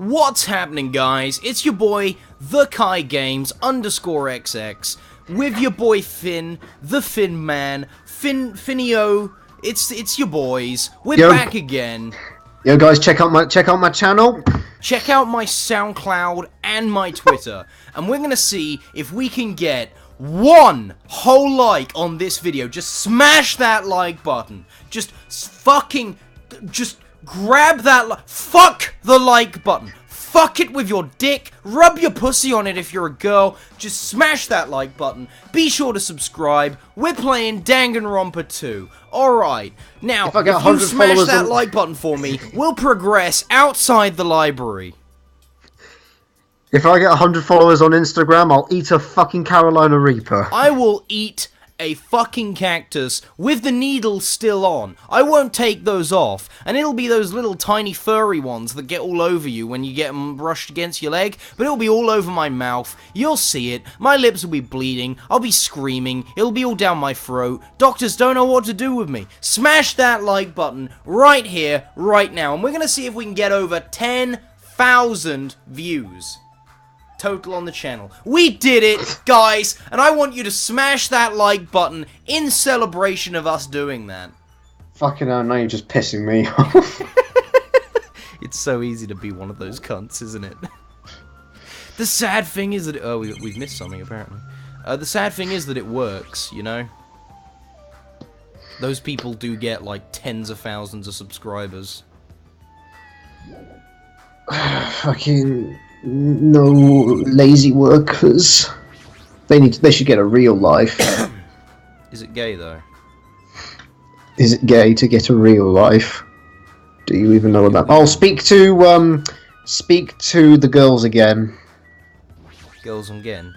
What's happening, guys? It's your boy, the K.A.I Games _XX, with your boy Finn, the Finn Man, Finnio. It's your boys. We're back again. Yo, guys, check out my channel. Check out my SoundCloud and my Twitter, and we're gonna see if we can get one whole like on this video. Just smash that like button. Just grab that fuck the like button. Fuck it with your dick. Rub your pussy on it if you're a girl. Just smash that like button. Be sure to subscribe. We're playing Danganronpa 2. Alright. Now, if you smash that like button for me, we'll progress outside the library. If I get 100 followers on Instagram, I'll eat a fucking Carolina Reaper. I will eat a fucking cactus with the needles still on. I won't take those off, and it'll be those little tiny furry ones that get all over you when you get them brushed against your leg, but it'll be all over my mouth. You'll see it. My lips will be bleeding. I'll be screaming. It'll be all down my throat. Doctors don't know what to do with me. Smash that like button right here, right now, and we're gonna see if we can get over 10,000 views total on the channel. We did it, guys, and I want you to smash that like button in celebration of us doing that. Fucking hell, now you're just pissing me off. It's so easy to be one of those cunts, isn't it? The sad thing is that we've missed something apparently. The sad thing is that it works, you know. Those people do get like tens of thousands of subscribers. Fucking no lazy workers. They should get a real life. Is it gay though? Is it gay to get a real life? Do you even know about? I'll speak to the girls again. Girls again.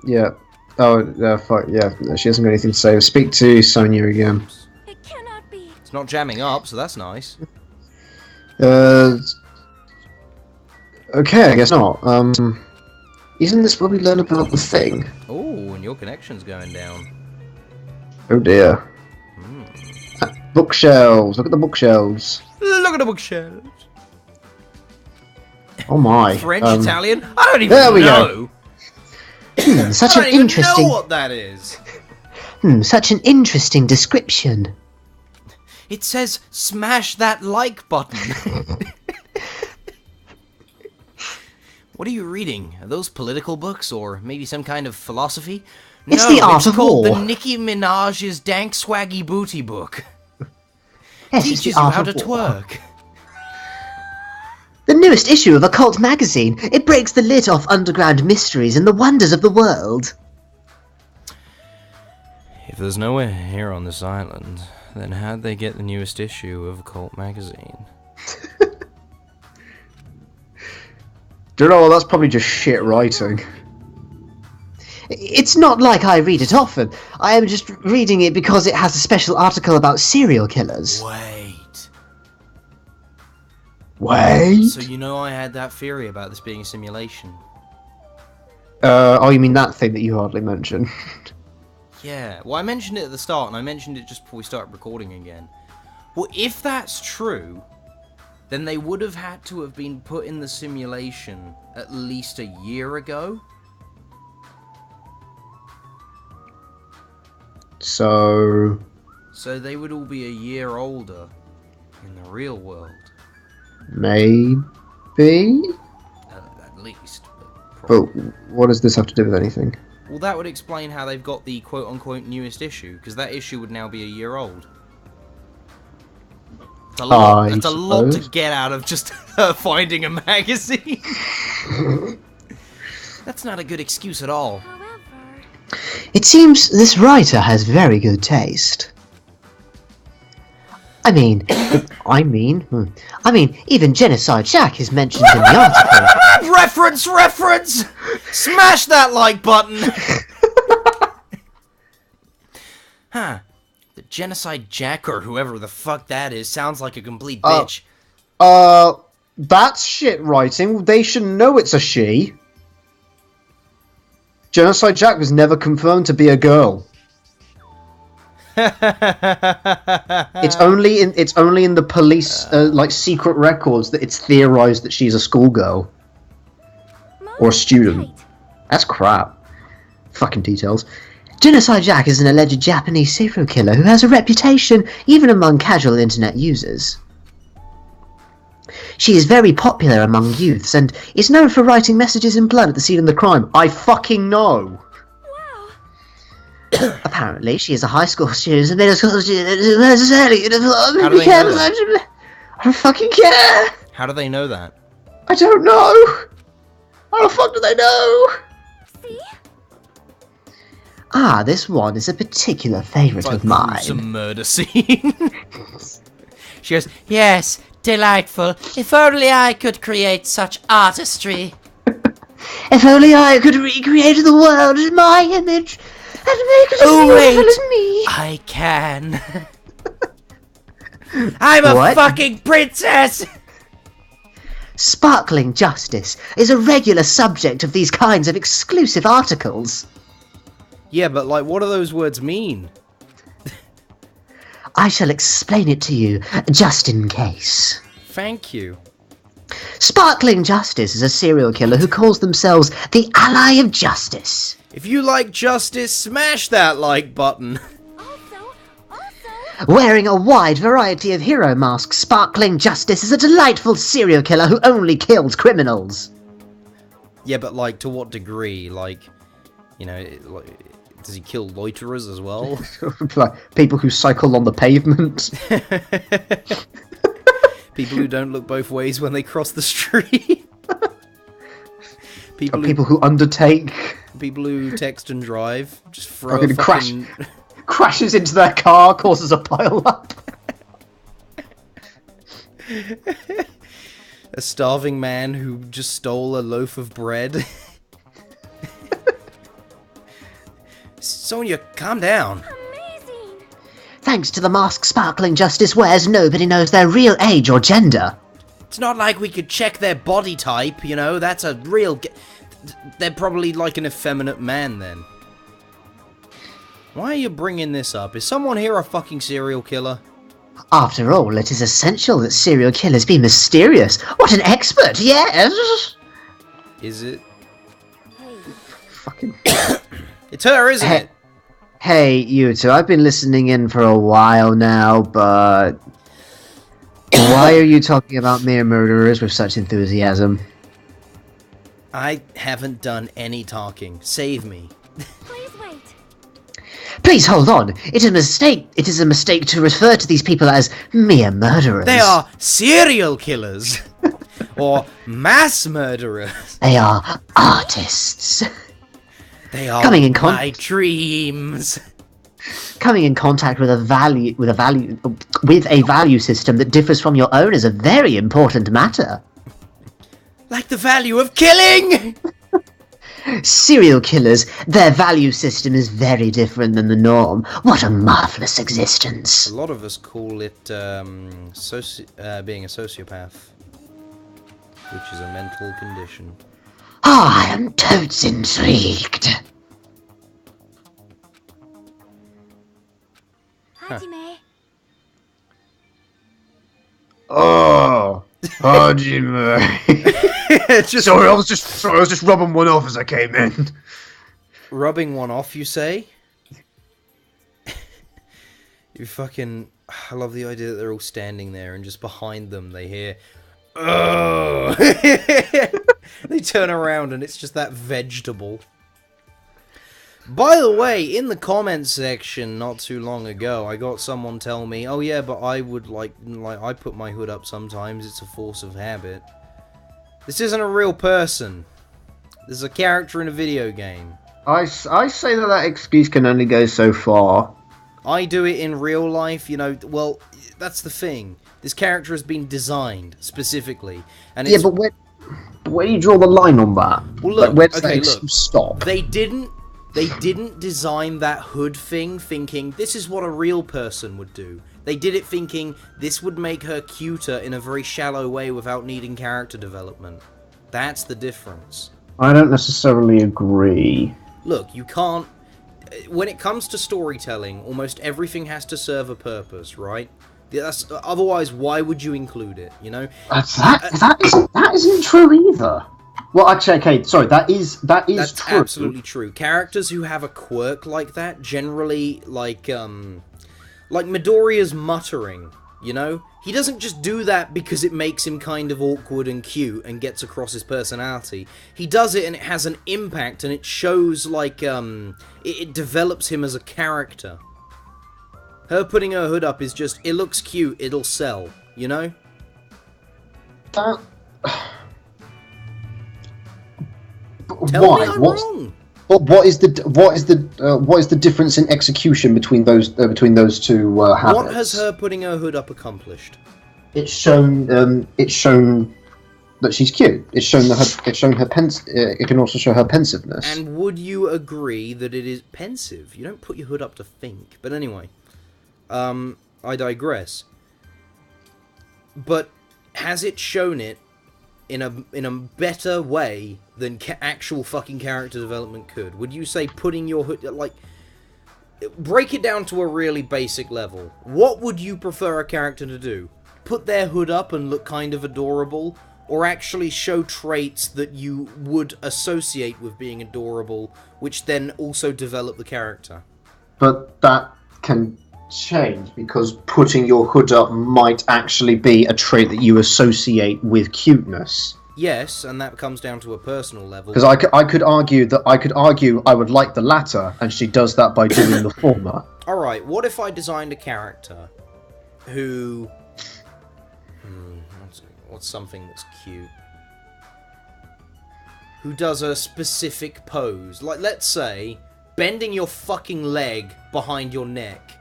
Yeah. Oh, fuck yeah. She hasn't got anything to say. Speak to Sonia again. It cannot be. It's not jamming up, so that's nice. Okay, I guess not. Isn't this where we learn about the thing? Oh, and your connection's going down. Oh dear. Bookshelves. Look at the bookshelves. Look at the bookshelves. Oh my. French, Italian? I don't even there we know. Go. Such I don't an even interesting. know what that is. Such an interesting description. It says smash that like button. What are you reading? Are those political books, or maybe some kind of philosophy? It's no, the Art it's of called War. the Nicki Minaj's Dank Swaggy Booty book. Yes, Teaches it's the you Art how of to War. twerk. The newest issue of Occult magazine. It breaks the lid off underground mysteries and the wonders of the world. If there's nowhere here on this island, then how'd they get the newest issue of Occult magazine? Do you know what? That's probably just shit writing. It's not like I read it often. I am just reading it because it has a special article about serial killers. Wait. So you know I had that theory about this being a simulation. Oh, you mean that thing that you hardly mentioned? Yeah, well I mentioned it at the start, and I mentioned it just before we started recording again. Well, if that's true, then they would have had to have been put in the simulation at least a year ago. So they would all be a year older in the real world. maybe. At least. But what does this have to do with anything? Well, that would explain how they've got the quote-unquote newest issue, because that issue would now be a year old. That's a lot to get out of just finding a magazine. That's not a good excuse at all. However, It seems this writer has very good taste. I mean, even Genocide Jack is mentioned in the article. Reference! Smash that like button! Huh. The Genocide Jack, or whoever the fuck that is, sounds like a complete bitch. That's shit writing. They should know it's a she. Genocide Jack was never confirmed to be a girl. It's only in the police like secret records that it's theorized that she's a schoolgirl or a student. That's crap. Fucking details. Genocide Jack is an alleged Japanese serial killer who has a reputation even among casual internet users. She is very popular among youths and is known for writing messages in blood at the scene of the crime. I fucking know. Apparently, she is a high school student and middle school student who necessarily uniform. How do they know that? I don't fucking care. How do they know that? I don't know. How the fuck do they know? See? Ah, this one is a particular favourite of mine. Some murder scene. She goes, yes, delightful. If only I could create such artistry. If only I could recreate the world in my image and make it as Oh, beautiful wait. as me. I can. I'm a What? fucking princess! Sparkling justice is a regular subject of these kinds of exclusive articles. Yeah, but like, what do those words mean? I shall explain it to you, just in case. Thank you. Sparkling Justice is a serial killer who calls themselves the Ally of Justice. If you like justice, smash that like button. Also, Wearing a wide variety of hero masks, Sparkling Justice is a delightful serial killer who only kills criminals. Yeah, but like, to what degree? Like, you know, does he kill loiterers as well? Like people who cycle on the pavement. People who don't look both ways when they cross the street. People who undertake. People who text and drive. Just throw Fucking a fucking... crashes into their car, causes a pile-up. A starving man who just stole a loaf of bread. Sonia, calm down. amazing. Thanks to the mask Sparkling Justice wears, nobody knows their real age or gender. It's not like we could check their body type, you know? That's a real... They're probably like an effeminate man, then. Why are you bringing this up? Is someone here a fucking serial killer? After all, it is essential that serial killers be mysterious. What an expert, yes! Is it? Hey, Fucking. It's her, isn't it? Hey, you two. I've been listening in for a while now, but why are you talking about mere murderers with such enthusiasm? I haven't done any talking. Save me. please wait. Please hold on. It is a mistake to refer to these people as mere murderers. They are serial killers. Or mass murderers. They are artists. They are Coming in my dreams. Coming in contact with a value system that differs from your own is a very important matter. Like the value of killing! Serial killers, their value system is very different than the norm. What a marvelous existence. A lot of us call it being a sociopath, which is a mental condition. I am totes intrigued. Hajime. Oh, Hajime. Sorry, I was just rubbing one off as I came in. Rubbing one off, you say? You fucking... I love the idea that they're all standing there and just behind them they hear... Oh! They turn around and it's just that vegetable. By the way, in the comments section not too long ago, I got someone tell me, oh yeah, but I would like I put my hood up sometimes, it's a force of habit. This isn't a real person. This is a character in a video game. I say that excuse can only go so far. I do it in real life, you know, well, that's the thing. This character has been designed specifically, and it's... Yeah, but where do you draw the line on that? Well, look, like, where does okay, that look. excuse stop? They didn't design that hood thing thinking this is what a real person would do. They did it thinking this would make her cuter in a very shallow way without needing character development. That's the difference. I don't necessarily agree. Look, you can't... when it comes to storytelling, almost everything has to serve a purpose, right? Otherwise, why would you include it, you know? That isn't true either. Well, actually, okay, sorry, that's That's true. absolutely true. Characters who have a quirk like that, generally, like Midoriya's muttering, you know? He doesn't just do that because it makes him kind of awkward and cute and gets across his personality. He does it and it has an impact and it shows, like, it develops him as a character. Her putting her hood up is just, it looks cute, it'll sell, you know? That... Tell Why? me I'm wrong. What is the difference in execution between those two habits? What has her putting her hood up accomplished? It's shown that she's cute. It's shown it can also show her pensiveness. And would you agree that it is pensive? You don't put your hood up to think. But anyway, I digress. But has it shown it in a better way than actual fucking character development could? Would you say putting your hood, like, break it down to a really basic level? What would you prefer a character to do? Put their hood up and look kind of adorable, or actually show traits that you would associate with being adorable, which then also develop the character? But that can change, because putting your hood up might actually be a trait that you associate with cuteness. Yes, and that comes down to a personal level. Because I could argue I would like the latter, and she does that by doing the former. Alright, what if I designed a character who... what's something that's cute? Who does a specific pose. Like, let's say, bending your fucking leg behind your neck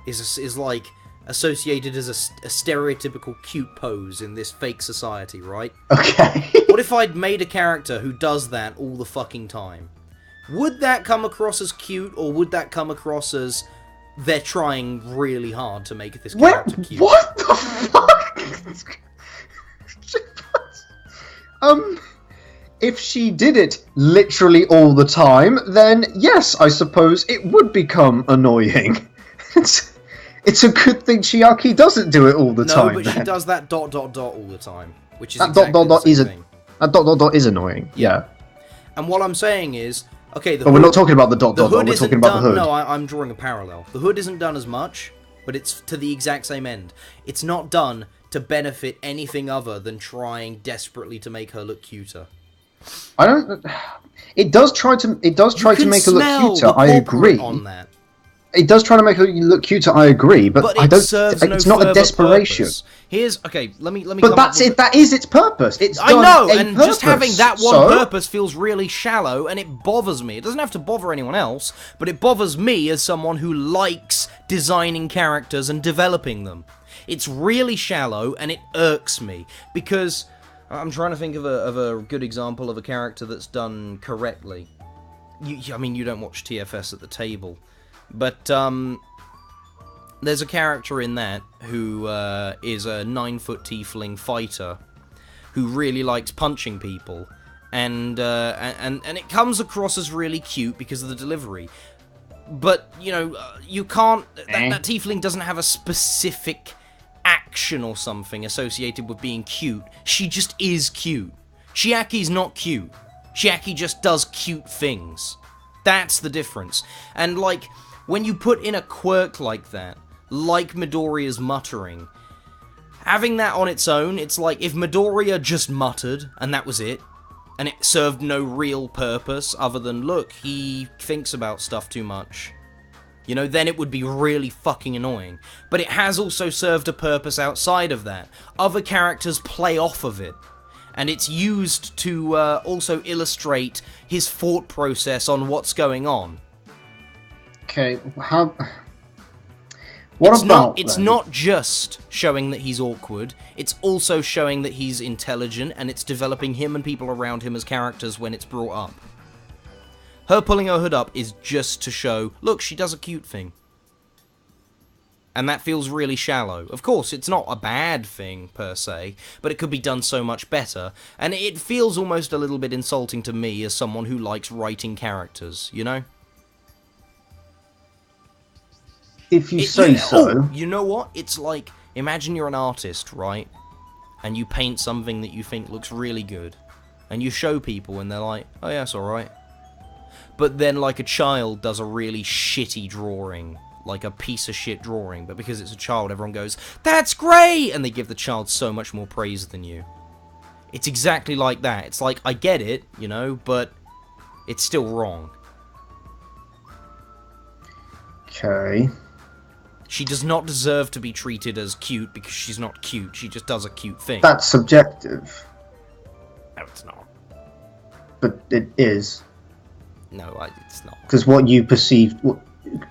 is like associated as a stereotypical cute pose in this fake society, right? Okay. What if I'd made a character who does that all the fucking time? Would that come across as cute, or would that come across as they're trying really hard to make this character cute? What the fuck? If she did it literally all the time, then yes, I suppose it would become annoying. It's a good thing Chiaki doesn't do it all the time. No, but then. she does that ... all the time, which is That exactly the same thing. That ... is annoying. Yeah. And what I'm saying is, okay, but we're not talking about the ... we're isn't talking about done, the hood. No, I'm drawing a parallel. The hood isn't done as much, but it's to the exact same end. It's not done to benefit anything other than trying desperately to make her look cuter. I don't. It does try to make her look cuter. I agree. On that. It does try to make her look cuter. I agree, but I don't. It's not a desperation. Purpose. Let me. But that's it. That is its purpose. I know, and just having that one purpose feels really shallow, and it bothers me. It doesn't have to bother anyone else, but it bothers me as someone who likes designing characters and developing them. It's really shallow, and it irks me because I'm trying to think of a good example of a character that's done correctly. I mean, you don't watch TFS at the table. But, there's a character in that who is a 9-foot tiefling fighter who really likes punching people. And it comes across as really cute because of the delivery. But, you know, you can't... That tiefling doesn't have a specific action or something associated with being cute. She just is cute. Chiaki's not cute. Chiaki just does cute things. That's the difference. And, like... when you put in a quirk like that, like Midoriya's muttering, having that on its own, it's like if Midoriya just muttered, and that was it, and it served no real purpose other than, look, he thinks about stuff too much. You know, then it would be really fucking annoying. But it has also served a purpose outside of that. Other characters play off of it. And it's used to also illustrate his thought process on what's going on. Okay, It's not just showing that he's awkward, it's also showing that he's intelligent, and it's developing him and people around him as characters when it's brought up. Her pulling her hood up is just to show, look, she does a cute thing. And that feels really shallow. Of course, it's not a bad thing, per se, but it could be done so much better, and it feels almost a little bit insulting to me as someone who likes writing characters, you know? if you say so. Oh, you know what? It's like, imagine you're an artist, right? And you paint something that you think looks really good. And you show people and they're like, oh yeah, it's alright. But then like a child does a really shitty drawing. Like a piece of shit drawing. But because it's a child, everyone goes, that's great! And they give the child so much more praise than you. It's exactly like that. It's like, I get it, you know, but it's still wrong. Okay. She does not deserve to be treated as cute because she's not cute. She just does a cute thing. That's subjective. No, it's not. But it is. No, it's not. Because what you perceive...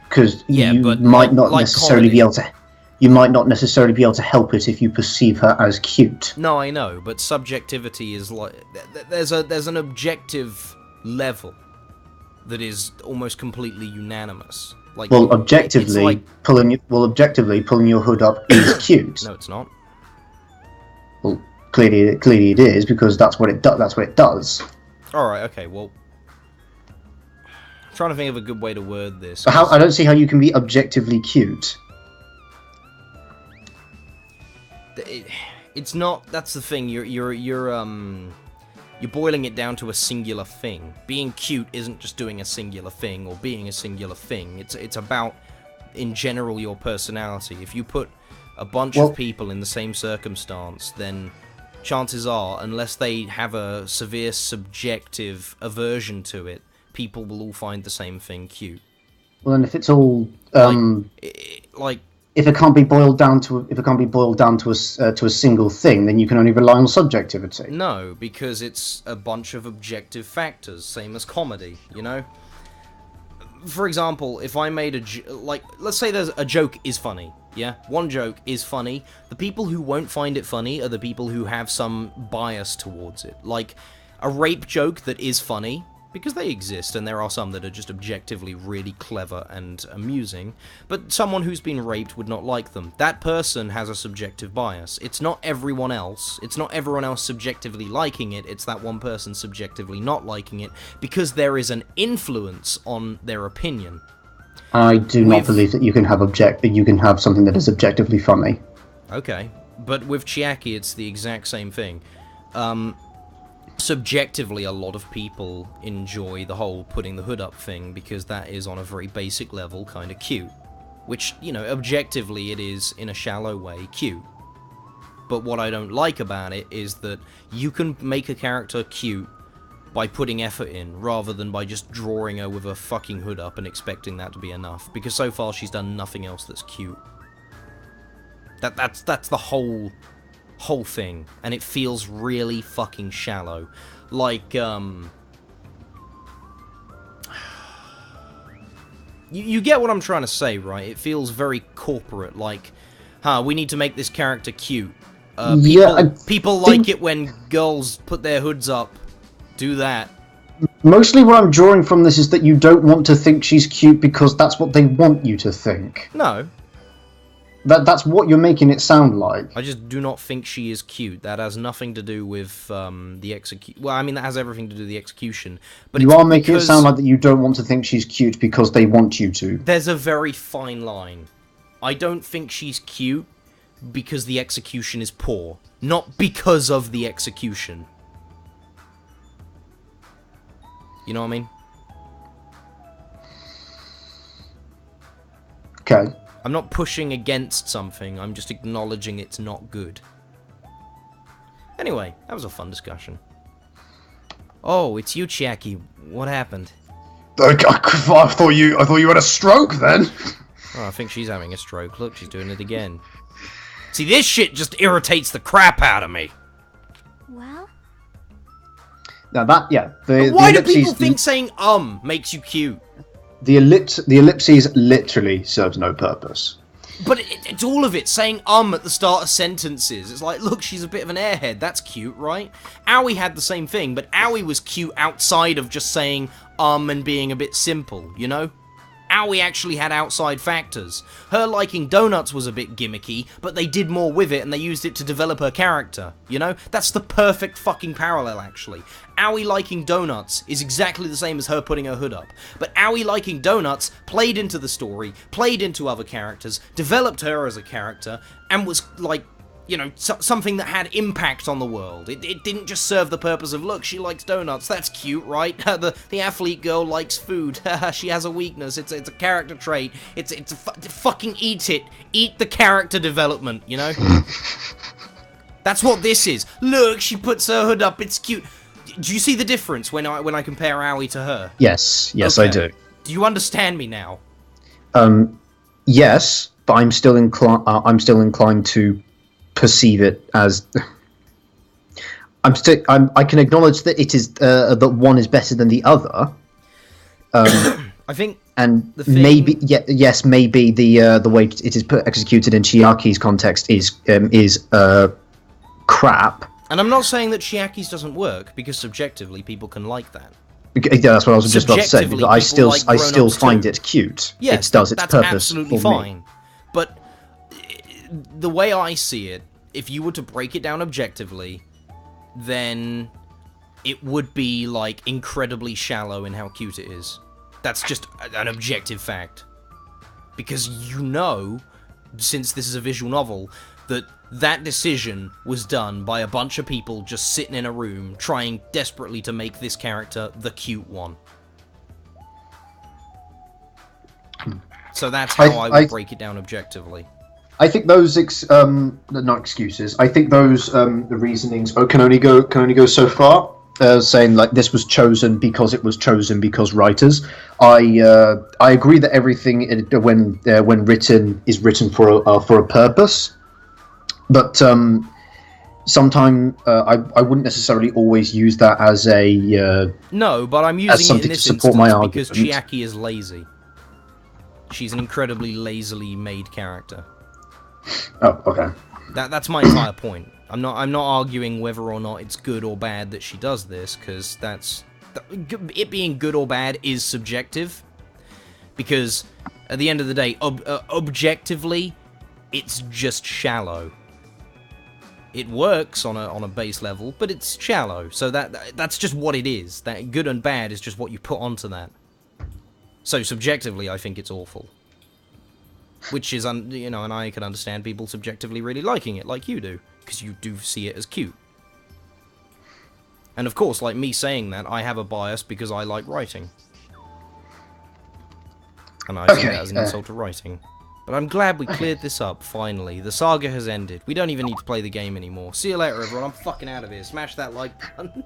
Because you but might not like necessarily comedy. be able to... You might not necessarily be able to help it if you perceive her as cute. No, I know, but subjectivity is like... There's an objective level that is almost completely unanimous. Like, Well, objectively, like, pulling your hood up is cute. no, it's not. Well, clearly it is, because that's what it does. Alright, okay, well... I'm trying to think of a good way to word this. But I don't see how you can be objectively cute. It's not. That's the thing. You're boiling it down to a singular thing. Being cute isn't just doing a singular thing or being a singular thing. It's about, in general, your personality. If you put a bunch of people in the same circumstance, then chances are, unless they have a severe subjective aversion to it, people will all find the same thing cute. Well, and if it's all Like if it can't be boiled down to a single thing, then you can only rely on subjectivity. no, because it's a bunch of objective factors, same as comedy, you know? For example, if I made let's say there's a joke is funny, yeah? One joke is funny. The people who won't find it funny are the people who have some bias towards it. Like, a rape joke that is funny, because they exist, and there are some that are just objectively really clever and amusing, but someone who's been raped would not like them. That person has a subjective bias. It's not everyone else. It's not everyone else subjectively liking it, it's that one person subjectively not liking it, because there is an influence on their opinion. I do not believe that you can have something that is objectively funny. Okay, but with Chiaki, it's the exact same thing. Subjectively, a lot of people enjoy the whole putting the hood up thing because that is, on a very basic level, kind of cute. Which, you know, objectively it is, in a shallow way, cute. But what I don't like about it is that you can make a character cute by putting effort in, rather than by just drawing her with a fucking hood up and expecting that to be enough. Because so far she's done nothing else that's cute. That's the whole thing, and it feels really fucking shallow. Like, you get what I'm trying to say, right? It feels very corporate, like, we need to make this character cute. People like it when girls put their hoods up. Do that. Mostly what I'm drawing from this is that you don't want to think she's cute because that's what they want you to think. No. That's what you're making it sound like. I just do not think she is cute. That has nothing to do with the execution. Well, I mean, that has everything to do with the execution. But you are making it sound like that you don't want to think she's cute because they want you to. There's a very fine line. I don't think she's cute because the execution is poor, not because of the execution. You know what I mean? Okay. I'm not pushing against something, I'm just acknowledging it's not good. Anyway, that was a fun discussion. Oh, it's you, Chiaki. What happened? I thought you had a stroke then. Oh, I think she's having a stroke. Look, she's doing it again. See, this shit just irritates the crap out of me. Well, Now that, yeah. Why do people think saying makes you cute? The ellipses literally serves no purpose. But it's all of it, saying at the start of sentences. It's like, look, she's a bit of an airhead, that's cute, right? Aoi had the same thing, but Aoi was cute outside of just saying and being a bit simple, you know? Aoi actually had outside factors. Her liking donuts was a bit gimmicky, but they did more with it and they used it to develop her character, you know? That's the perfect fucking parallel, actually. Aoi liking donuts is exactly the same as her putting her hood up. But Aoi liking donuts played into the story, played into other characters, developed her as a character, and was, like, you know, something that had impact on the world. It didn't just serve the purpose of, look, she likes donuts, that's cute, right? the athlete girl likes food, she has a weakness, it's a character trait, it's a fucking eat it, eat the character development, you know? That's what this is. Look, she puts her hood up, it's cute. Do you see the difference when I compare Aoi to her? Yes, Okay. I do. Do you understand me now? Yes, but I'm still inclined to perceive it as. I can acknowledge that it is that one is better than the other. I think, and the thing... maybe maybe the way it is executed in Chiaki's context is crap. And I'm not saying that Chiaki's doesn't work, because subjectively people can like that. Yeah, that's what I was just about to say. Because I still find too. it cute. Yes, it does its that's purpose absolutely for fine. me. But the way I see it, if you were to break it down objectively, then it would be, like, incredibly shallow in how cute it is. That's just an objective fact. Because you know, since this is a visual novel, that decision was done by a bunch of people just sitting in a room trying desperately to make this character the cute one. So that's how I would break it down objectively. I think those not excuses. I think those reasonings can only go so far. Saying like this was chosen because it was chosen because writers. I agree that everything when written is written for a purpose. But sometimes I wouldn't necessarily always use that as a no, but I'm using it in this instance because Chiaki is lazy. She's an incredibly lazily made character. Oh, okay. That's my entire point. I'm not arguing whether or not it's good or bad that she does this, because it being good or bad is subjective. Because at the end of the day, objectively, it's just shallow. It works on a base level, but it's shallow. So that's just what it is. That good and bad is just what you put onto that. So subjectively, I think it's awful. Which is, you know, and I can understand people subjectively really liking it, like you do, because you do see it as cute. And of course, like me saying that, I have a bias because I like writing. And I see that as an insult to writing. But I'm glad we cleared this up, finally. The saga has ended. We don't even need to play the game anymore. See you later, everyone. I'm fucking out of here. Smash that like button.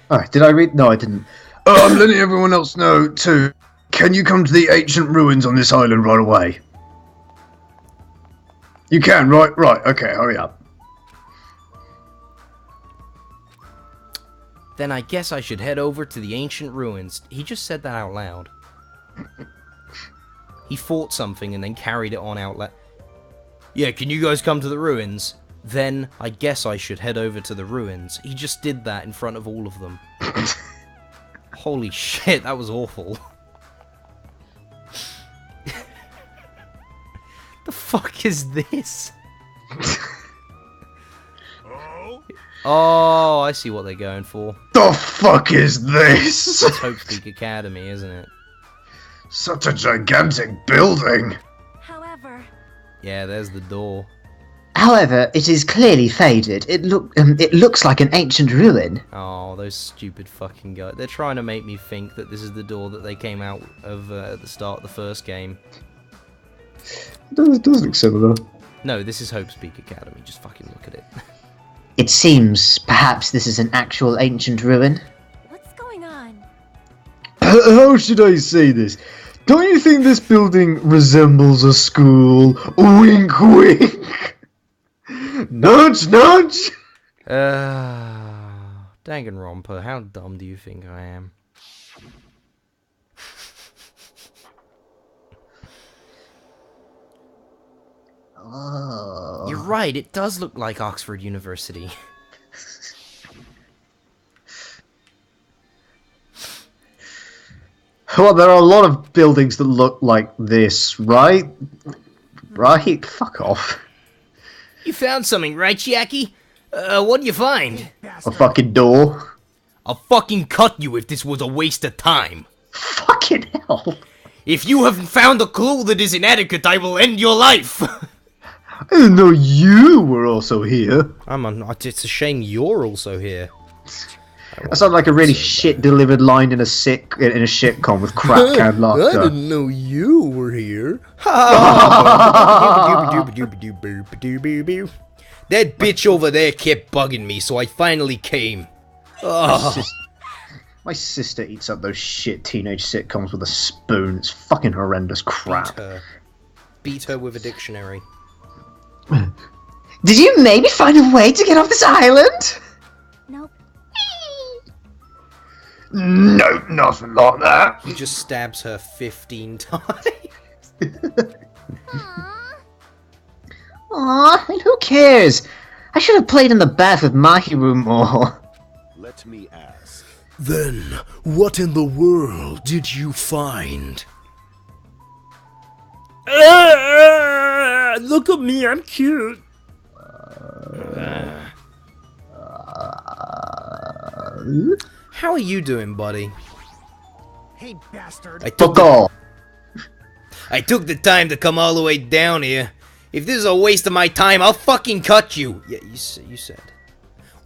Alright, did I read? No, I didn't. I'm letting everyone else know, too. Can you come to the ancient ruins on this island right away? You can, right? Right, okay, hurry up. Then I guess I should head over to the ancient ruins. He just said that out loud. He fought something and then carried it on out loud. Yeah, can you guys come to the ruins? Then I guess I should head over to the ruins. He just did that in front of all of them. Holy shit, that was awful. The fuck is this? Oh, I see what they're going for. The fuck is this? It's Hope Peak Academy, isn't it? Such a gigantic building. However... Yeah, there's the door. However, it is clearly faded. It looks like an ancient ruin. Oh, those stupid fucking guys. They're trying to make me think that this is the door that they came out of at the start of the first game. It does look similar. No, this is Hope's Peak Academy. Just fucking look at it. It seems perhaps this is an actual ancient ruin. What's going on? How should I say this? Don't you think this building resembles a school? Wink, wink. Nudge, nudge. Danganronpa, how dumb do you think I am? Oh. You're right, it does look like Oxford University. Well, there are a lot of buildings that look like this, right? Right? Fuck off. You found something, right, Chiaki? What'd you find? A fucking door. I'll fucking cut you if this was a waste of time. Fucking hell. If you haven't found a clue that is inadequate, I will end your life. I didn't know you were also here. It's a shame you're also here. That sounds like a really shit delivered line in a sitcom with crap canned laughter. I didn't know you were here. That bitch over there kept bugging me, so I finally came. My sister eats up those shit teenage sitcoms with a spoon. It's fucking horrendous crap. Beat her with a dictionary. Did you maybe find a way to get off this island? Nope. No, nothing like that. He just stabs her 15 times. Aw, and who cares? I should have played in the bath with Mahiru more. Let me ask. Then, what in the world did you find? Look at me, I'm cute. How are you doing, buddy? Hey, bastard. Fuck off. I took the time to come all the way down here. If this is a waste of my time, I'll fucking cut you. Yeah, you said.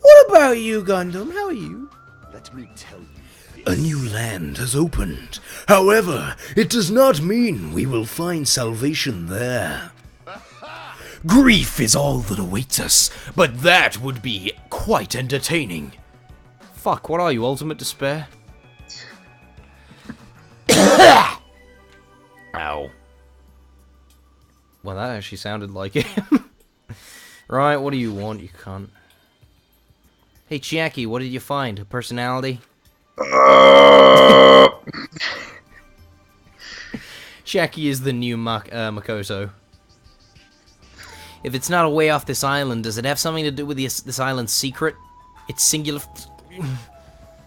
What about you, Gundam? How are you? Let me tell you. A new land has opened. However, it does not mean we will find salvation there. Grief is all that awaits us, but that would be quite entertaining. Fuck, what are you, Ultimate Despair? Ow. Well, that actually sounded like it. Right, what do you want, you cunt? Hey, Chiaki, what did you find? A personality? Chiaki is the new Makoto. If it's not a way off this island, does it have something to do with this island's secret? It's singular...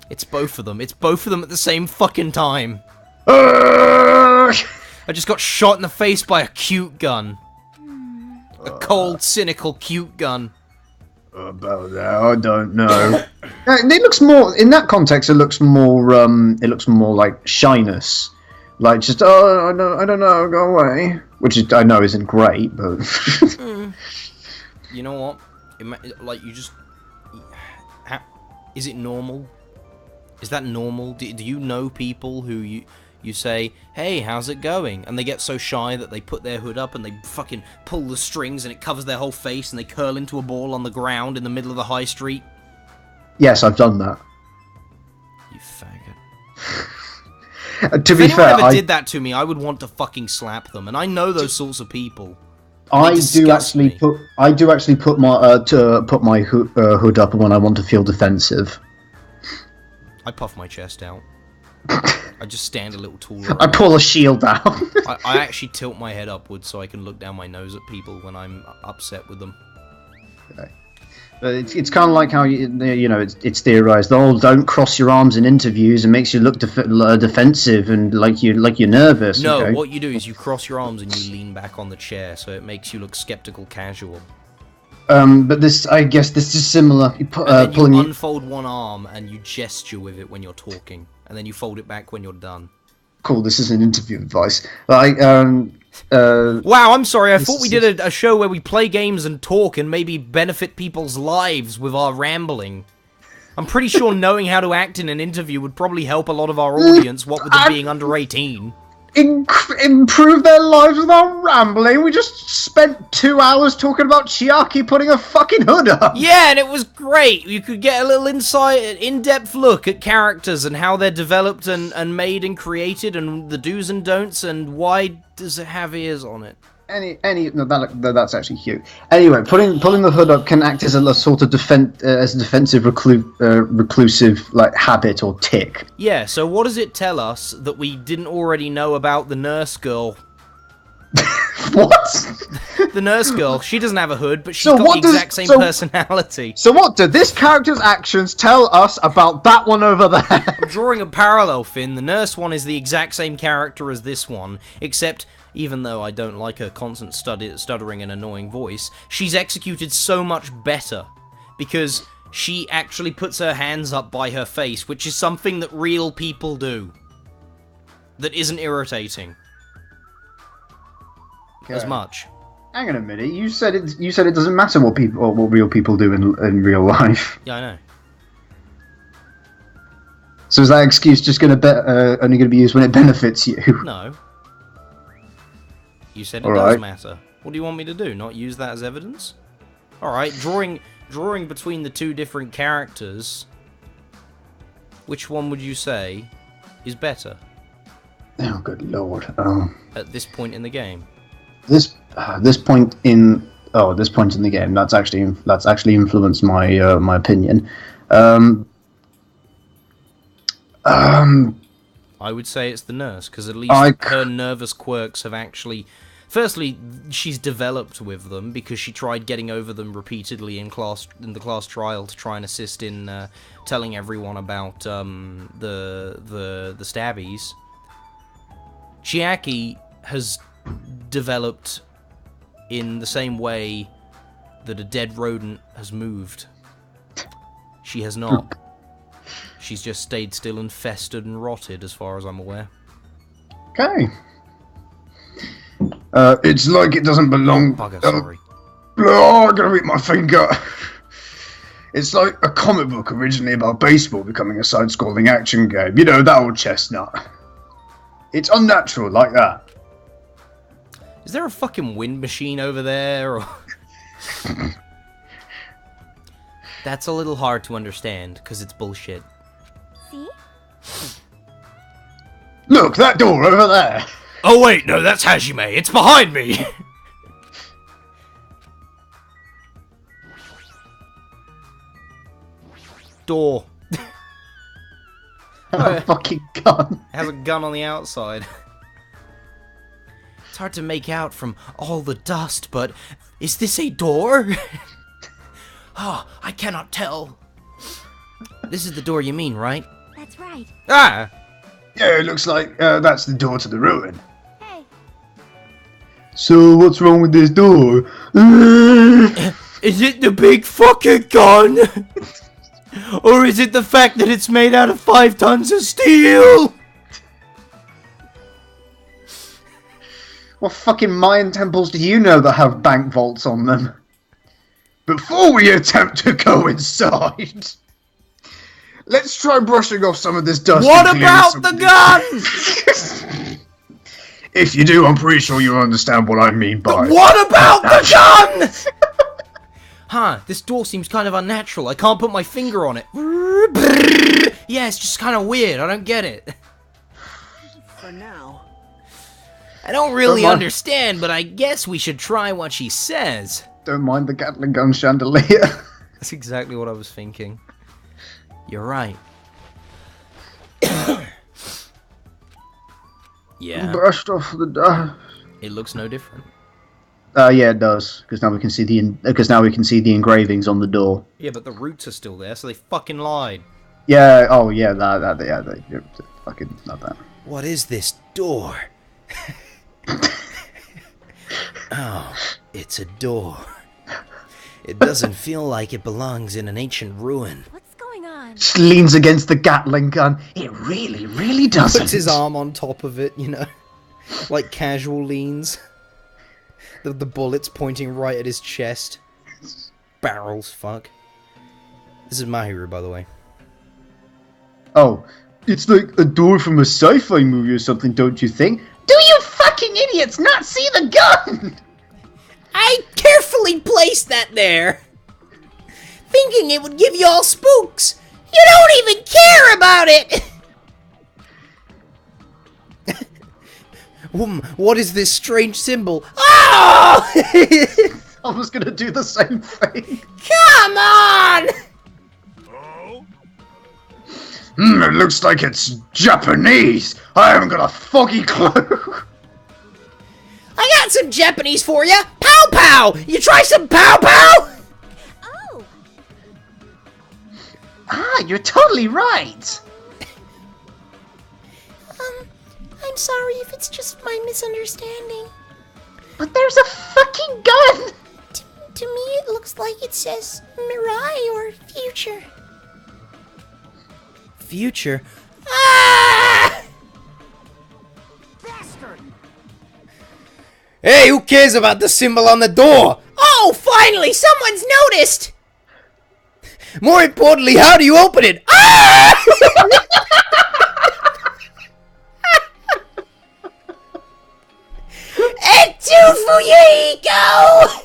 It's both of them. It's both of them at the same fucking time. I just got shot in the face by a cute gun. A cold, cynical, cute gun. About that, I don't know. It looks more in that context. It looks more. It looks more like shyness, like just I don't know, go away. Which is, I know isn't great, but You know what? Like you just. Is it normal? Is that normal? Do you know people who you say, hey, how's it going? And they get so shy that they put their hood up and they fucking pull the strings and it covers their whole face and they curl into a ball on the ground in the middle of the high street? yes, I've done that. You faggot. To be If fair, anyone ever did that to me, I would want to fucking slap them. And I know those sorts of people. I disgust do actually put my hood up when I want to feel defensive. I puff my chest out. I just stand a little taller. I pull a shield down. I actually tilt my head upwards so I can look down my nose at people when I'm upset with them. Okay. But it's kind of like how you know it's theorized. Oh, don't cross your arms in interviews. It makes you look defensive and like you're nervous. No, okay? what you do is you cross your arms and you lean back on the chair, so it makes you look skeptical, casual. But I guess this is similar. You And then you pulling. unfold one arm and you gesture with it when you're talking, and then you fold it back when you're done. Cool. This is an interview advice. Like Wow, I'm sorry. I thought we did a show where we play games and talk and maybe benefit people's lives with our rambling. I'm pretty sure knowing how to act in an interview would probably help a lot of our audience, what with them being under 18. Improve their lives without rambling. We just spent 2 hours talking about Chiaki putting a fucking hood up. Yeah, and it was great. You could get a little insight, in-depth look at characters and how they're developed and made and created, and the do's and don'ts, and why does it have ears on it? That's actually cute. Anyway, pulling the hood up can act as a sort of defensive reclusive like habit or tick. Yeah, so what does it tell us that we didn't already know about the nurse girl? What? The nurse girl, she doesn't have a hood, but she's So got what the does- exact same so- personality. So what do this character's actions tell us about that one over there? I'm drawing a parallel, Finn. The nurse one is the exact same character as this one, except even though I don't like her constant stuttering and annoying voice, she's executed so much better because she actually puts her hands up by her face, which is something that real people do. That isn't irritating. As much. Hang on a minute. You said it. You said it doesn't matter what real people do in real life. Yeah, I know. So is that excuse just only going to be used when it benefits you? No. You said it All does right. matter. What do you want me to do? Not use that as evidence? Alright, drawing between the two different characters, which one would you say is better Oh, good lord. at this point in the game? This point in the game, that's actually influenced my my opinion. I would say it's the nurse, because at least her nervous quirks have actually... Firstly, she's developed with them, because she tried getting over them repeatedly in the class trial to try and assist in telling everyone about the stabbies. Chiaki has developed in the same way that a dead rodent has moved. She has not. She's just stayed still and festered and rotted, as far as I'm aware. Okay. It's like it doesn't belong. Bugger, sorry. Oh, I'm gonna eat my finger. It's like a comic book originally about baseball becoming a side-scrolling action game. You know, that old chestnut. It's unnatural like that. Is there a fucking wind machine over there? Or... That's a little hard to understand, because it's bullshit. See? Look, that door over there. Oh wait, no, that's Hajime. It's behind me! Door. A fucking gun. It has a gun on the outside. It's hard to make out from all the dust, but is this a door? Oh, I cannot tell. This is the door you mean, right? That's right. Ah! Yeah, it looks like that's the door to the ruin. Hey, So what's wrong with this door? Is it the big fucking gun? Or is it the fact that it's made out of 5 tons of steel? What fucking Mayan temples do you know that have bank vaults on them? Before we attempt to go inside, let's try brushing off some of this dust. What and clearing about some the of gun? If you do, I'm pretty sure you'll understand what I mean by. What about the gun? Huh, this door seems kind of unnatural. I can't put my finger on it. Yeah, it's just kind of weird. I don't get it. For now. I don't really Don't mind- understand, but I guess we should try what she says. Don't mind the Gatling gun chandelier. That's exactly what I was thinking. You're right. Yeah, Brushed off the dust. it looks no different. Yeah, it does. Because now we can see the engravings on the door. Yeah, but the roots are still there, so they fucking lied. Yeah. Oh, yeah. That fucking not that. What is this door? Oh, it's a door. It doesn't feel like it belongs in an ancient ruin. what's going on? Just leans against the Gatling gun. It really, really doesn't. Puts his arm on top of it, you know, like casual leans. The bullets pointing right at his chest. Barrels, fuck. This is Mahiru, by the way. Oh, it's like a door from a sci-fi movie or something, don't you think? Do you fucking idiots not see the gun? I carefully placed that there, thinking it would give you all spooks. You don't even care about it! What is this strange symbol? Oh! I was gonna do the same thing. Come on! It looks like it's Japanese. I haven't got a foggy clue. I got some Japanese for ya! Pow pow! You try some pow pow? Oh, Ah, you're totally right. I'm sorry if it's just my misunderstanding. But there's a fucking gun! To me, it looks like it says Mirai or future. Future? Ah! Hey, who cares about the symbol on the door? Oh, finally, someone's noticed! More importantly, how do you open it? Ah! Etu Fuyiko!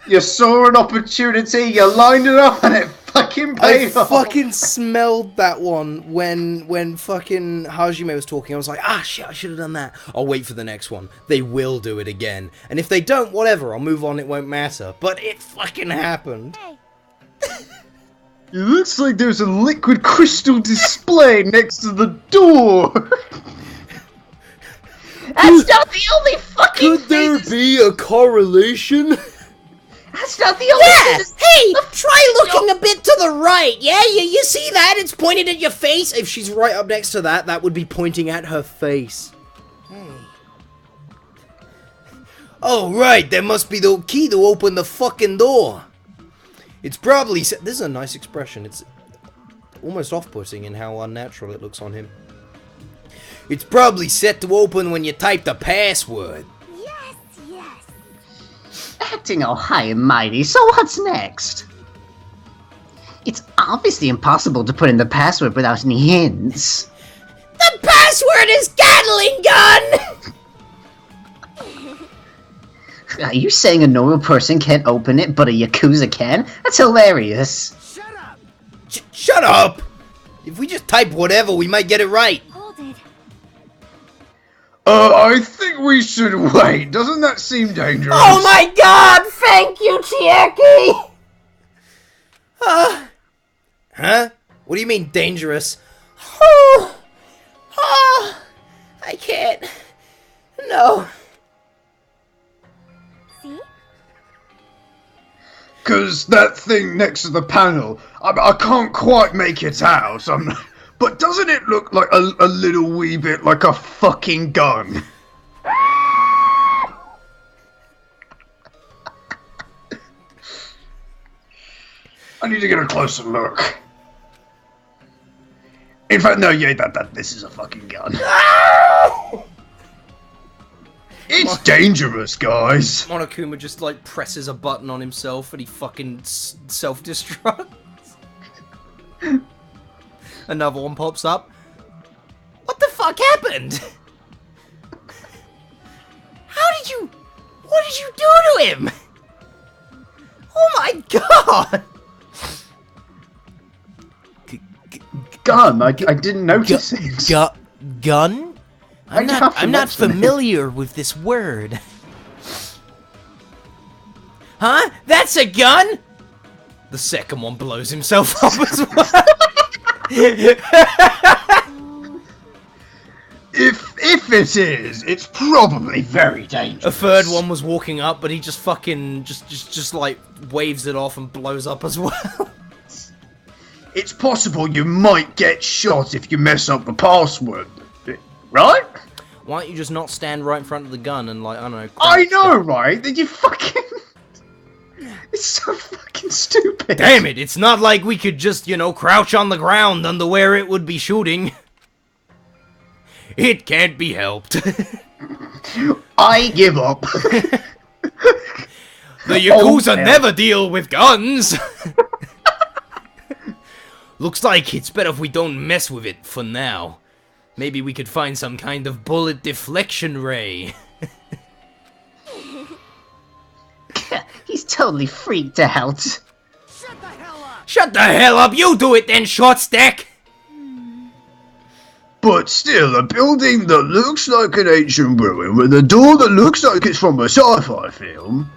You saw an opportunity, you lined it up, and it fucking I paid off. fucking smelled that one when fucking Hajime was talking. I was like, ah, shit, I should have done that. I'll wait for the next one. They will do it again. And if they don't, whatever, I'll move on, it won't matter. But it fucking happened. Hey, It looks like there's a liquid crystal display next to the door. That's not the only fucking Could there thing. be a correlation? That's not the only Yeah! thing. Hey, try looking a bit to the right, yeah? You see that? It's pointed at your face. If she's right up next to that, that would be pointing at her face. Oh, right, there must be the key to open the fucking door. It's probably... This is a nice expression. It's almost off-putting in how unnatural it looks on him. It's probably set to open when you type the password. yes, yes. Acting all high and mighty, so what's next? It's obviously impossible to put in the password without any hints. The password is Gatling gun! Are you saying a normal person can't open it, but a Yakuza can? That's hilarious. Shut up! If we just type whatever, we might get it right. Hold it. I think we should wait. Doesn't that seem dangerous? Oh my god! Thank you, Chiaki! Huh? What do you mean, dangerous? I can't. No. See? Because that thing next to the panel, I can't quite make it out. But doesn't it look like a little wee bit like a fucking gun? I need to get a closer look. In fact, no, yeah, this is a fucking gun. It's dangerous, guys. Monokuma just, like, presses a button on himself and he fucking self-destructs. Another one pops up. What the fuck happened? What did you do to him? Oh my god! Gun, I didn't notice it. Gun? I'm just not have to mention it. familiar with this word. Huh? That's a gun? The second one blows himself up as well. If it is, it's probably very dangerous. A third one was walking up, but he just fucking just like waves it off and blows up as well. It's possible you might get shot if you mess up the password, right? Why don't you just not stand right in front of the gun and, like, I don't know... I crouch know, right? That you fucking... It's so fucking stupid. Damn it, it's not like we could just, you know, crouch on the ground under where it would be shooting. It can't be helped. I give up. The Yakuza never deal with guns. Looks like it's better if we don't mess with it for now. Maybe we could find some kind of bullet deflection ray. He's totally freaked out. Shut the hell up, you do it then, short stack! But still, a building that looks like an ancient ruin with a door that looks like it's from a sci-fi film.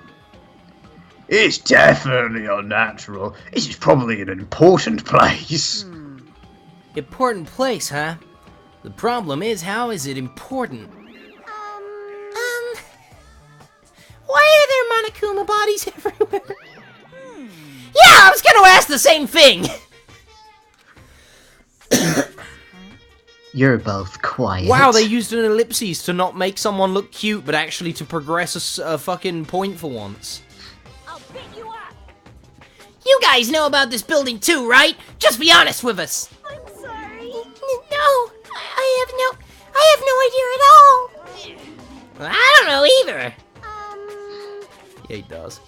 It's definitely unnatural. This is probably an important place. Important place, huh? The problem is, how is it important? Why are there Monokuma bodies everywhere? Yeah, I was gonna ask the same thing! You're both quiet. Wow, they used an ellipses to not make someone look cute, but actually to progress a fucking point for once. I'll pick you up! You guys know about this building too, right? Just be honest with us! I'm sorry. No, I have no idea at all! I don't know either! Yeah, he does.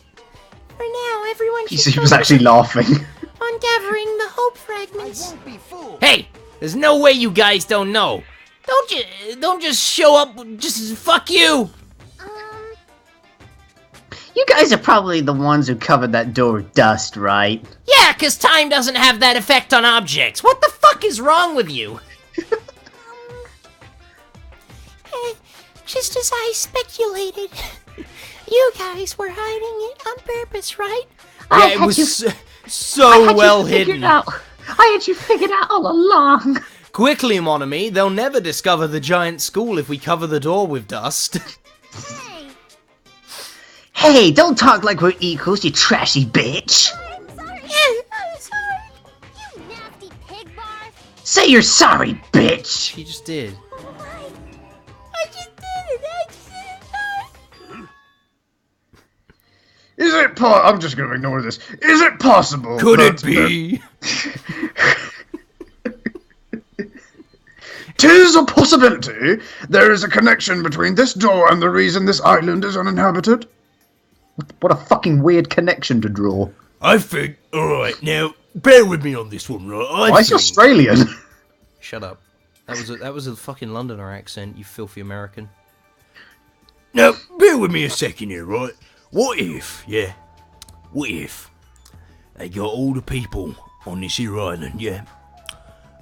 For now, everyone should He was actually laughing. on gathering the hope fragments. Won't be fooled. Hey! There's no way you guys don't know! Don't just show up, just fuck you! You guys are probably the ones who covered that door with dust, right? Yeah, 'cause time doesn't have that effect on objects. What the fuck is wrong with you? Just as I speculated, you guys were hiding it on purpose, right? Yeah, it was so well hidden. I had you figured out all along. Quickly, Monami, they'll never discover the giant school if we cover the door with dust. Hey, don't talk like we're equals, you trashy bitch. I'm sorry. You nasty pig barf. Say you're sorry, bitch. He just did. I just did it. Is it I'm just gonna ignore this. Is it possible? Could it be? 'Tis a possibility. There is a connection between this door and the reason this island is uninhabited. What a fucking weird connection to draw. I think. Alright, now, bear with me on this one, right? Why is he Australian? Shut up. That was a fucking Londoner accent, you filthy American. Now, bear with me a second here, right? What if they got all the people on this here island, yeah?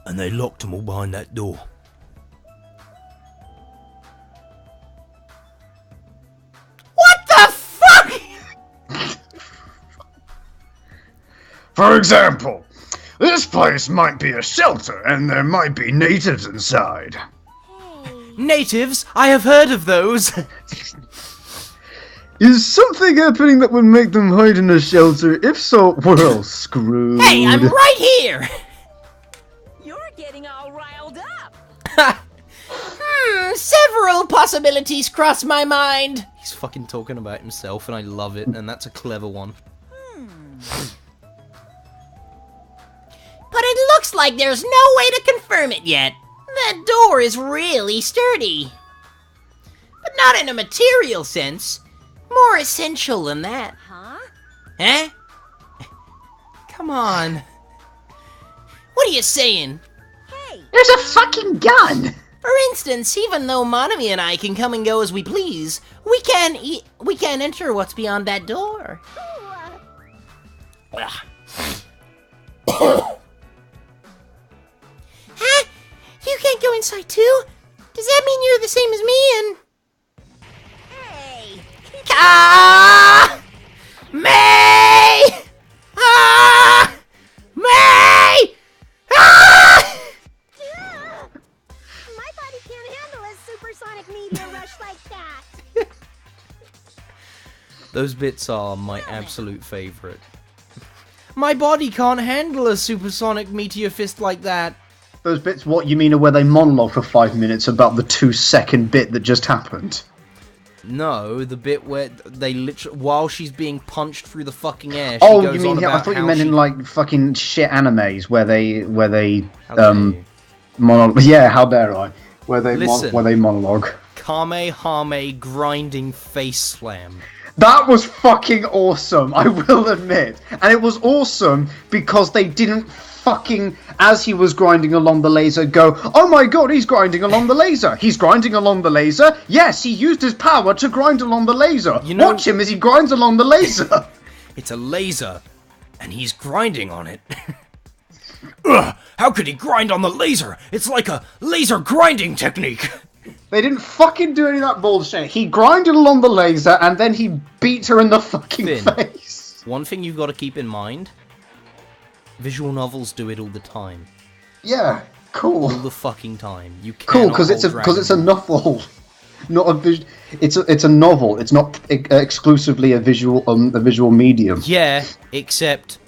And they locked them all behind that door. What the fuck? For example, this place might be a shelter and there might be natives inside. Natives? I have heard of those! Is something happening that would make them hide in a shelter? If so, we're all screwed. Hey, I'm right here. You're getting all riled up. Several possibilities cross my mind. He's fucking talking about himself and I love it, and that's a clever one. But it looks like there's no way to confirm it yet. That door is really sturdy. But not in a material sense. More essential than that. Huh? Eh? Come on. What are you saying? Hey, There's a fucking gun. For instance, even though Monami and I can come and go as we please, we can't enter what's beyond that door. Huh? You can't go inside too? Does that mean you're the same as me and... hey. Ah! May! Ah! May! Ah! My body can't handle a supersonic meteor rush like that. Those bits are my absolute favorite. My body can't handle a supersonic meteor fist like that. Those bits, what you mean, are where they monologue for 5 minutes about the 2-second bit that just happened? No, the bit where they literally, while she's being punched through the fucking air, she Oh, goes you mean on here? I about thought you how meant she- in like fucking shit animes where they How dare you. monologue. Yeah, how dare I? Where they Listen. where they monologue. Kamehame grinding face slam. That was fucking awesome, I will admit. And it was awesome because they didn't fucking, as he was grinding along the laser, go, oh my god, he's grinding along the laser. He's grinding along the laser. Yes, he used his power to grind along the laser. You know- Watch him as he grinds along the laser. It's a laser, and he's grinding on it. Ugh, how could he grind on the laser? It's like a laser grinding technique. They didn't fucking do any of that bullshit. He grinded along the laser and then he beat her in the fucking Finn. face. One thing you've got to keep in mind, visual novels do it all the time. Yeah, cool. all the fucking time. You Cool, cannot because it's hold Dragon a Ball. novel, not a it's a novel. It's not exclusively a visual medium. Yeah, except,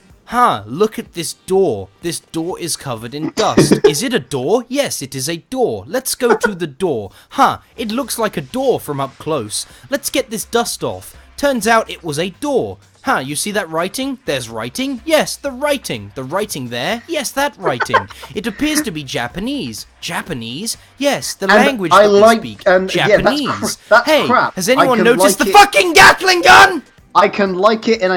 look at this door. This door is covered in dust. Is it a door? Yes, it is a door. Let's go to the door. It looks like a door from up close. Let's get this dust off. Turns out it was a door. You see that writing? There's writing? Yes, the writing. The writing there? Yes, that writing. It appears to be Japanese. Japanese? Yes, the language I that like- we speak. and yeah, that's Japanese. that's hey, crap. has I anyone can noticed like the it- fucking Gatling gun? I can like it in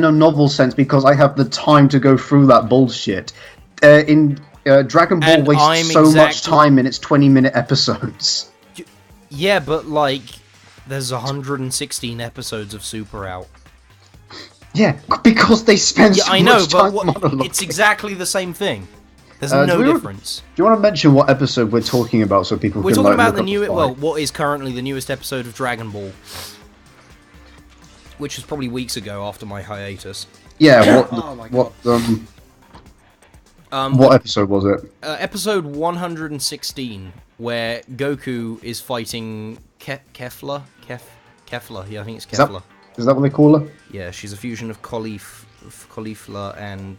a novel sense because I have the time to go through that bullshit. Dragon Ball And wastes I'm so much exactly- time in its 20-minute episodes. Yeah, but like, there's 116 episodes of Super out. Yeah, because they spend Yeah, so I know, much but time monologuing. it's exactly the same thing. There's do no we- difference. Do you want to mention what episode we're talking about so people We're can talking like, about look the up new, fight? well, what is currently the newest episode of Dragon Ball, which was probably weeks ago after my hiatus. Yeah, Oh my what episode was it? Episode 116, where Goku is fighting Kefla. Yeah, I think it's Kefla. Is that what they call her? Yeah, she's a fusion of Caulifla and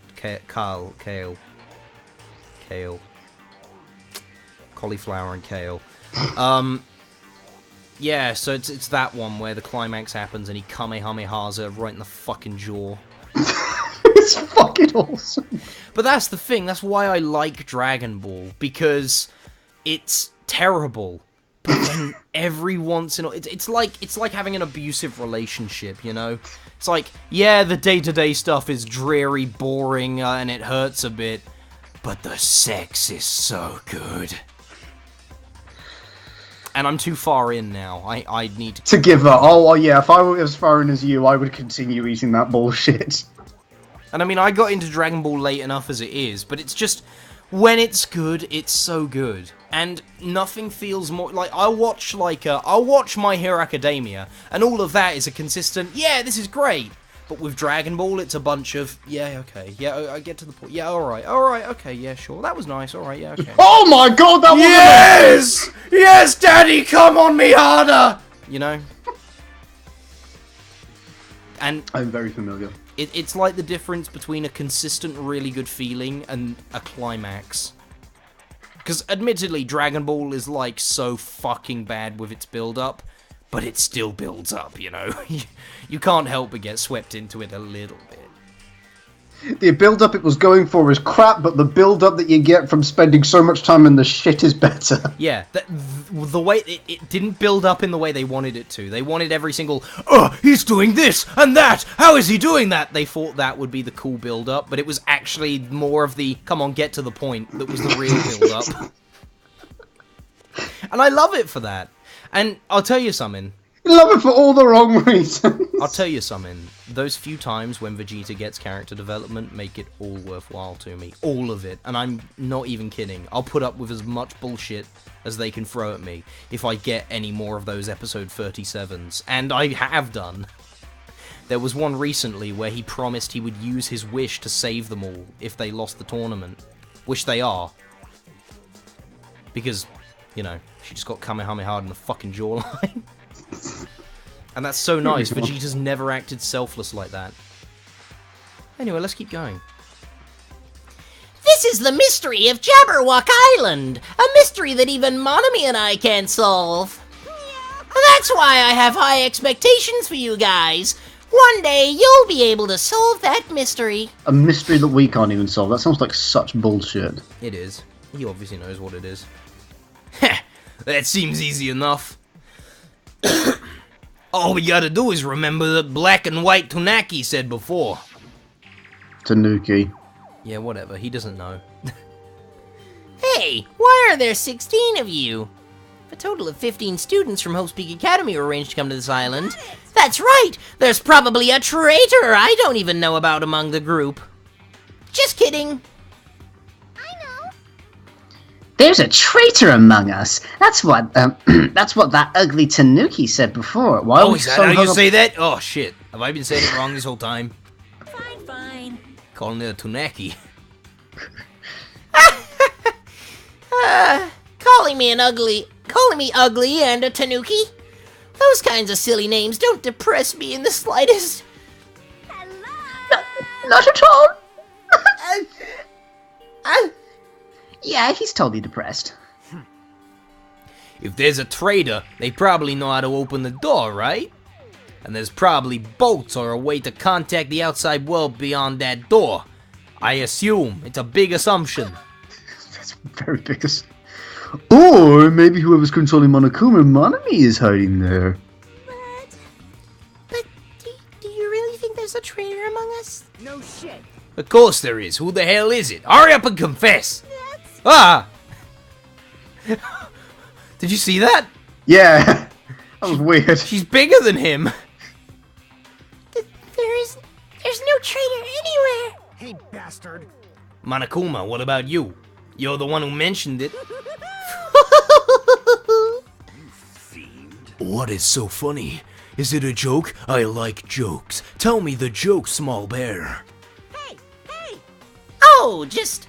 Kale. Cauliflower and kale. Yeah, so it's that one where the climax happens and he Kamehamehas her right in the fucking jaw. It's fucking awesome. But that's the thing, that's why I like Dragon Ball, because it's terrible. But then every once in a while, it's like having an abusive relationship, you know? It's like, yeah, the day-to-day stuff is dreary, boring, and it hurts a bit, but the sex is so good. And I'm too far in now. I need To give up. Oh, yeah, if I were as far in as you, I would continue eating that bullshit. And I mean, I got into Dragon Ball late enough as it is, but it's just, when it's good, it's so good. And nothing feels more, like, I'll watch My Hero Academia, and all of that is a consistent, yeah, this is great. But with Dragon Ball, it's a bunch of, yeah, okay, yeah, I get to the point, yeah, alright, okay, yeah, sure, that was nice, alright, yeah, okay. Oh my god, that was Yes! Yes, Daddy, come on me harder! You know? And I'm very familiar. it's like the difference between a consistent, really good feeling and a climax. Because, admittedly, Dragon Ball is, like, so fucking bad with its build-up, but it still builds up, you know? You can't help but get swept into it a little bit. The build-up it was going for is crap, but the build-up that you get from spending so much time in the shit is better. Yeah, the way it didn't build up in the way they wanted it to. They wanted every single, he's doing this and that. How is he doing that? They thought that would be the cool build-up, but it was actually more of the, come on, get to the point, that was the real build-up. And I love it for that. And I'll tell you something. I love it for all the wrong reasons. I'll tell you something. Those few times when Vegeta gets character development make it all worthwhile to me. All of it. And I'm not even kidding. I'll put up with as much bullshit as they can throw at me if I get any more of those episode 37s. And I have done. There was one recently where he promised he would use his wish to save them all if they lost the tournament. Which they are. Because, you know, she just got Kamehameha in the fucking jawline. And that's so nice. Vegeta's never acted selfless like that. Anyway, let's keep going. This is the mystery of Jabberwock Island, a mystery that even Monami and I can't solve. That's why I have high expectations for you guys. One day you'll be able to solve that mystery. A mystery that we can't even solve. That sounds like such bullshit. It is. He obviously knows what it is. Heh, that seems easy enough. All we gotta do is remember that black and white Tunaki said before. Tanuki. Yeah, whatever. He doesn't know. Hey, why are there 16 of you? A total of 15 students from Hope's Peak Academy were arranged to come to this island. That's right! There's probably a traitor I don't even know about among the group. Just kidding. There's a traitor among us. That's what that ugly Tanuki said before. Why are Oh, we is that so how hung you up- say that? Oh, shit. Have I been saying it wrong this whole time? Fine, fine. Calling it a Tunaki. Calling me ugly and a tanuki? Those kinds of silly names don't depress me in the slightest. Not at all. Yeah, he's totally depressed. If there's a traitor, they probably know how to open the door, right? And there's probably boats or a way to contact the outside world beyond that door. I assume. It's a big assumption. That's very big. Or maybe whoever's controlling Monokuma Manami is hiding there. But do you really think there's a traitor among us? No shit. Of course there is. Who the hell is it? Hurry up and confess. Ah! Did you see that? Yeah, that was weird. She's bigger than him. There's no traitor anywhere. Hey, bastard. Monokuma, what about you? You're the one who mentioned it. What is so funny? Is it a joke? I like jokes. Tell me the joke, small bear. Hey. Oh, just...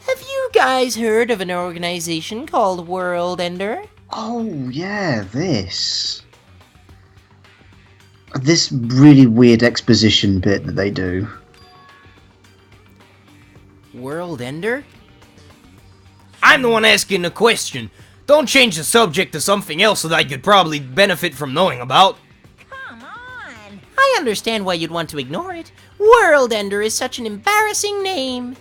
Have you guys heard of an organization called World Ender? Oh, yeah, this really weird exposition bit that they do. World Ender? I'm the one asking the question. Don't change the subject to something else that I could probably benefit from knowing about. Come on. I understand why you'd want to ignore it. World Ender is such an embarrassing name.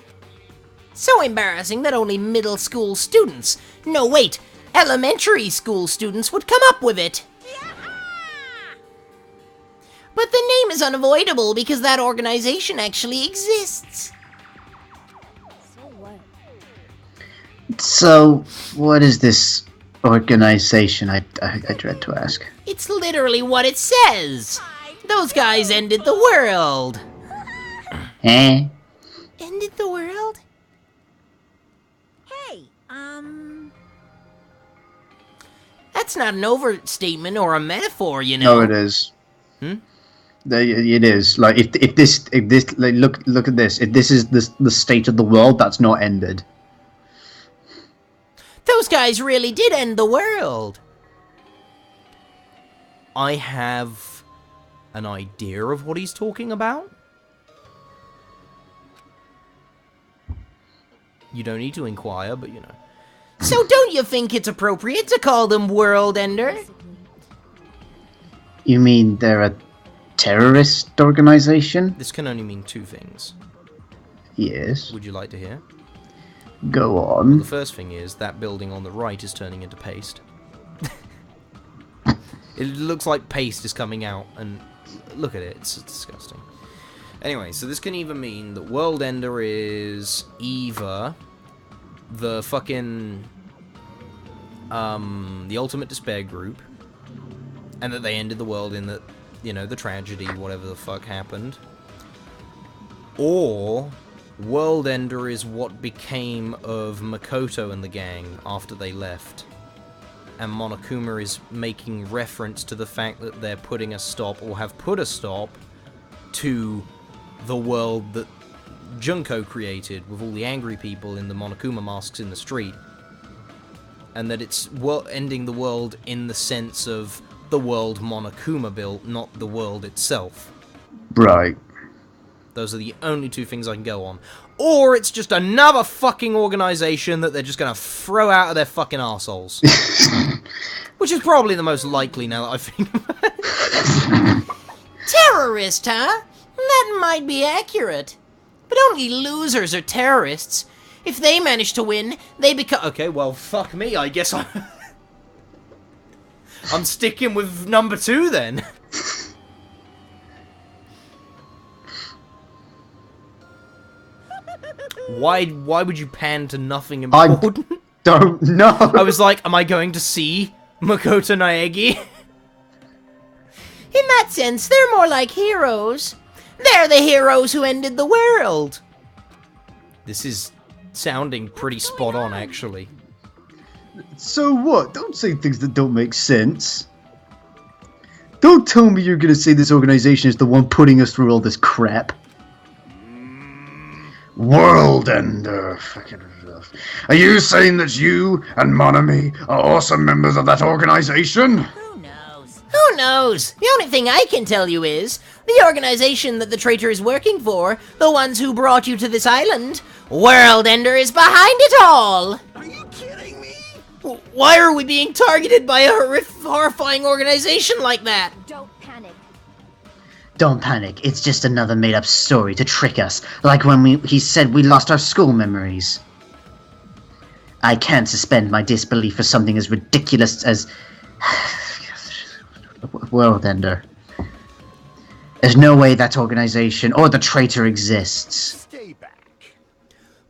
So embarrassing that only middle school students, no wait, elementary school students would come up with it. But the name is unavoidable because that organization actually exists. So what? So, what is this organization? I dread to ask. It's literally what it says. Those guys ended the world. Eh? Ended the world? Hey, That's not an overstatement or a metaphor, you know. No, it is. Hmm? It is. Like, if this, like, look at this. If this is the state of the world, that's not ended. Those guys really did end the world. I have an idea of what he's talking about. You don't need to inquire, but you know. So don't you think it's appropriate to call them World Ender? You mean they're a terrorist organization? This can only mean two things. Yes. Would you like to hear? Go The on. first thing is that building on the right is turning into paste. It looks like paste is coming out, and look at it, it's disgusting. Anyway, so this can either mean that World Ender is either the fucking the Ultimate Despair group, and that they ended the world in the, you know, the tragedy, whatever the fuck happened, or World Ender is what became of Makoto and the gang after they left, and Monokuma is making reference to the fact that they're putting a stop, or have put a stop, to the world that Junko created with all the angry people in the Monokuma masks in the street. And that it's ending the world in the sense of the world Monokuma built, not the world itself. Right. Those are the only two things I can go on. Or it's just another fucking organization that they're just gonna throw out of their fucking arseholes. Which is probably the most likely now that I think about it. Terrorist, huh? That might be accurate. But only losers are terrorists. If they manage to win, they become... Okay, well, fuck me, I guess I'm sticking with number 2 then. Why would you pan to nothing important? Don't know. I was like, am I going to see Makoto Naegi? In that sense, they're more like heroes. They're the heroes who ended the world. This is sounding pretty spot on, actually. So what? Don't say things that don't make sense. Don't tell me you're gonna say this organization is the one putting us through all this crap. World Ender. Fucking. Are you saying that you and Monami are also members of that organization? Who knows? Who knows? The only thing I can tell you is, the organization that the traitor is working for, the ones who brought you to this island, World Ender is behind it all! Are you kidding me? Why are we being targeted by a horrifying organization like that? Don't panic. Don't panic, it's just another made-up story to trick us, like when he said we lost our school memories. I can't suspend my disbelief for something as ridiculous as... World Ender. There's no way that organization or the traitor exists. Stay back.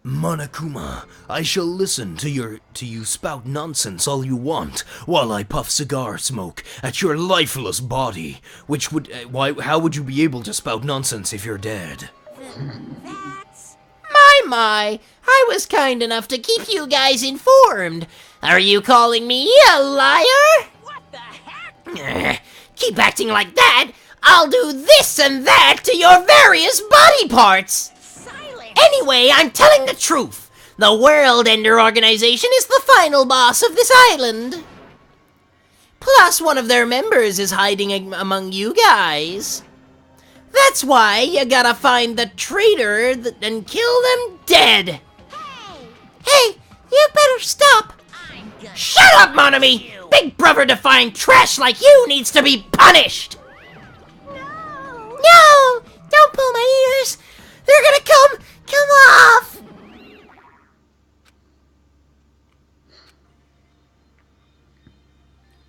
Monokuma, I shall listen to you spout nonsense all you want, while I puff cigar smoke at your lifeless body. Which would... how would you be able to spout nonsense if you're dead? My, I was kind enough to keep you guys informed. Are you calling me a liar? What the heck? Keep acting like that, I'll do this and that to your various body parts. Silence. Anyway, I'm telling the truth. The World Ender organization is the final boss of this island. Plus, one of their members is hiding among you guys. That's why you gotta find the traitor and kill them dead. Hey, you better stop. Shut up, Monami! Big brother defying trash like you needs to be punished. No, don't pull my ears. They're gonna come off.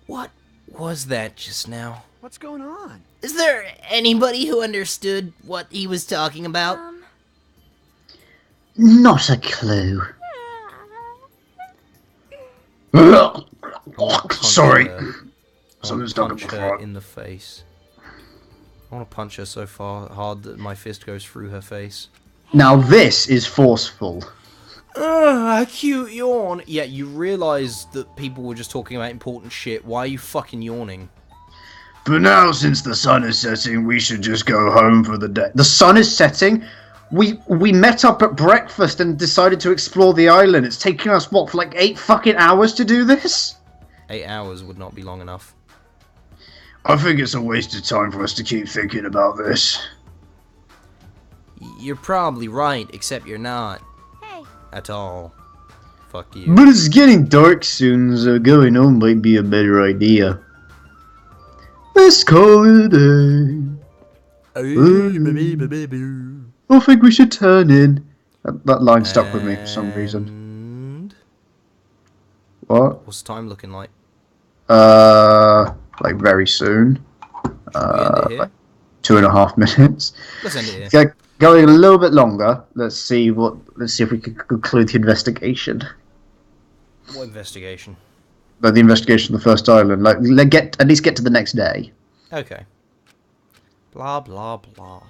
What was that just now? What's going on? Is there anybody who understood what he was talking about? Not a clue. Sorry. I Something's want done to it punch her before. in the face. I want to punch her so far hard that my fist goes through her face. Now this is forceful. Ugh, a cute yawn. Yeah, you realise that people were just talking about important shit. Why are you fucking yawning? But now, since the sun is setting, we should just go home for the day. The sun is setting? We met up at breakfast and decided to explore the island. It's taking us, what, for like 8 fucking hours to do this? 8 hours would not be long enough. I think it's a waste of time for us to keep thinking about this. You're probably right, except you're not. Hey. At all. Fuck you. But it's getting dark soon, so going home might be a better idea. Let's call it a day. I think we should turn in. That line stuck with me for some reason. And What? what's the time looking like? Like very soon. We end it here? Like 2.5 minutes. Let's end it here. Going a little bit longer. Let's see if we can conclude the investigation. What investigation? But the investigation of the first island. Like, at least get to the next day. Okay. Blah, blah, blah.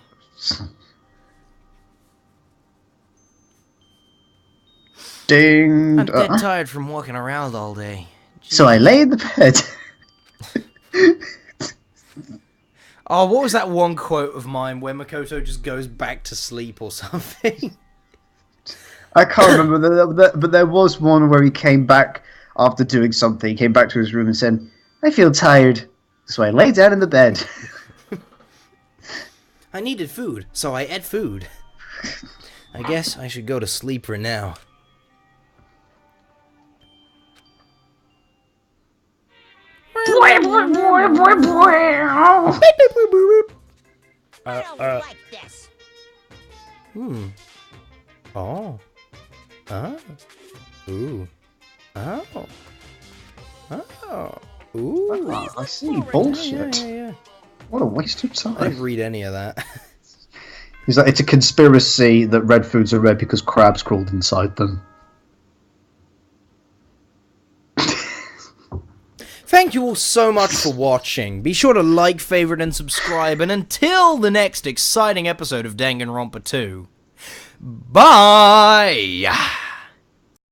Ding. I'm dead tired from walking around all day. So I lay in the bed. Oh, what was that one quote of mine where Makoto just goes back to sleep or something? I can't remember, but there was one where he came back after doing something. He came back to his room and said, I feel tired, so I lay down in the bed. I needed food, so I ate food. I guess I should go to sleep for now. I don't like this. Oh. Oh. Ooh. Oh. Oh. Ooh. I see. Bullshit. Yeah. What a waste of I time. didn't read any of that. He's like, it's a conspiracy that red foods are red because crabs crawled inside them. Thank you all so much for watching. Be sure to like, favorite, and subscribe. And until the next exciting episode of Danganronpa 2, bye!